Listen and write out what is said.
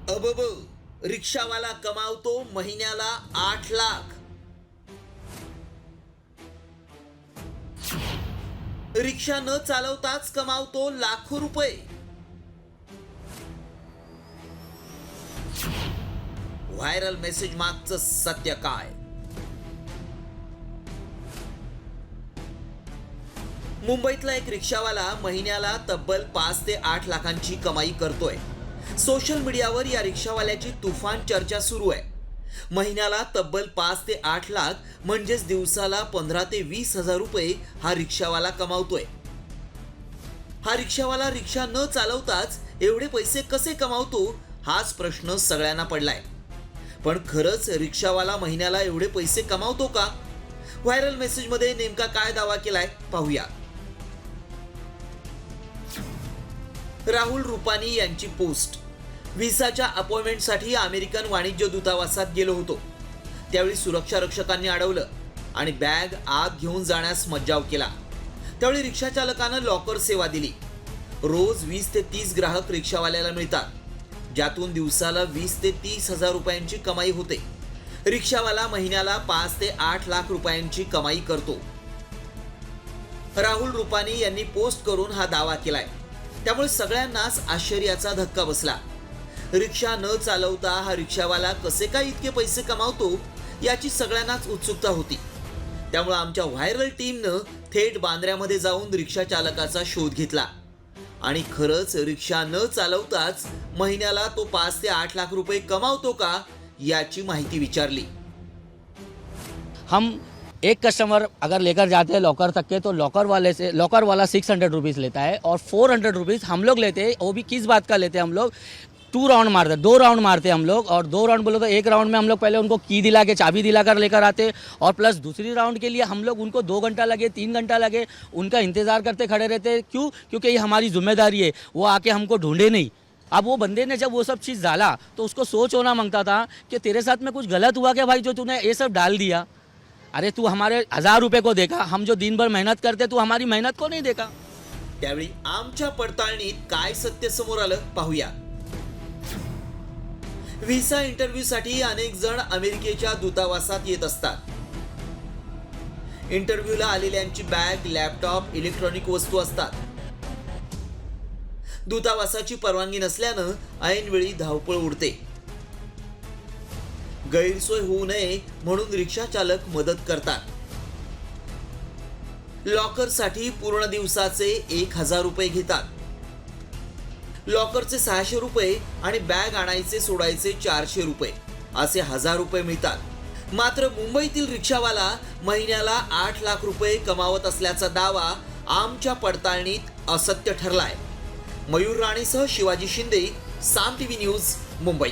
अबब, रिक्षावाला कमावतो महिन्याला 8 लाख. रिक्षा न चालवताच कमावतो लाखो रुपये. व्हायरल मेसेज मागचं सत्य काय? मुंबईतला एक रिक्षावाला महिन्याला तब्बल 5 ते 8 लाखांची कमाई करतोय. सोशल मीडियावर या रिक्षावाल्याची तुफान चर्चा सुरू आहे. महिन्याला तब्बल 5 ते 8 लाख म्हणजेच दिवसाला 15 ते 20 हजार रुपये हा रिक्षावाला कमावतोय. हा रिक्षावाला रिक्षा न चालवताच एवढे पैसे कसे कमावतो हाच प्रश्न सगळ्यांना पडलाय. पण खरंच रिक्षावाला महिन्याला एवढे पैसे कमावतो का? व्हायरल मेसेजमध्ये नेमका काय दावा केलाय पाहूया. राहुल रुपानी यांची पोस्ट. व्हिसाच्या अपॉइंटमेंटसाठी अमेरिकन वाणिज्य दूतावासात गेलो होतो. त्यावेळी सुरक्षा रक्षकांनी अडवलं आणि बॅग आत घेऊन जाण्यास मज्जाव केला. त्यावेळी रिक्षा चालकानं लॉकर सेवा दिली. रोज 20 ते 30 ग्राहक रिक्षावाल्याला मिळतात, ज्यातून दिवसाला 20 ते 30 हजार रुपयांची कमाई होते. रिक्षावाला महिन्याला 5 ते 8 लाख रुपयांची कमाई करतो. राहुल रुपानी यांनी पोस्ट करून हा दावा केलाय. त्यामुळे सगळ्यांनाच आश्चर्याचा धक्का बसला. रिक्षा न चालवता हा रिक्षावाला कसे काय इतके पैसे कमावतो याची सगळ्यांनाच उत्सुकता होती. त्यामुळे आमच्या व्हायरल टीमनं थेट बांद्र्यामध्ये जाऊन रिक्षा चालकाचा शोध घेतला आणि खरंच रिक्षा न चालवताच महिन्याला तो 5 ते 8 लाख रुपये कमावतो का याची माहिती विचारली. हम एक कस्टमर अगर लेकर जाते हैं लॉकर तक के, तो लॉकर वाला 600 रुपीज़ लेता है और 400 रुपीज़ हम लोग लेते हैं. वो भी किस बात का लेते हैं हम लोग? 2 राउंड मारते हैं, 2 राउंड मारते हैं हम लोग. और 2 राउंड बोलो तो एक राउंड में हम लोग पहले उनको की दिला के चाबी दिलाकर लेकर आते, और प्लस दूसरी राउंड के लिए हम लोग उनको 2 घंटा लगे 3 घंटा लगे उनका इंतज़ार करते खड़े रहते. क्यों? क्योंकि ये हमारी जिम्मेदारी है. वो आके हमको ढूंढे नहीं. अब वो बंदे ने जब वो सब चीज़ डाला तो उसको सोच होना मांगता था कि तेरे साथ में कुछ गलत हुआ क्या भाई जो तूने ये सब डाल दिया? अरे तू हमारे 1000 रुपये को देखा, हम जो दिन भर मेहनत करते तू हमारी मेहनत को नहीं देखा. त्यावेळी आमच्या पडताळणीत काय सत्य समोर आलं पाहूया. व्हिसा इंटरव्ह्यूसाठी अनेक जण अमेरिकेच्या दूतावासात येत असतात. इंटरव्ह्यूला आलेल्यांची बॅग, लॅपटॉप, इलेक्ट्रॉनिक वस्तू असतात. दूतावासाची परवानगी नसल्यानं ऐनवेळी धावपळ उडते. गैरसोय होऊ नये म्हणून रिक्षा चालक मदत करतात. लॉकरसाठी पूर्ण दिवसाचे 1000 रुपये घेतात. लॉकरचे 600 रुपये आणि बॅग आणायचे सोडायचे 400 रुपये असे 1000 रुपये मिळतात. मात्र मुंबईतील रिक्षावाला महिन्याला 8 लाख रुपये कमावत असल्याचा दावा आमच्या पडताळणीत असत्य ठरलाय. मयूर राणेसह शिवाजी शिंदे, साम टीव्ही न्यूज, मुंबई.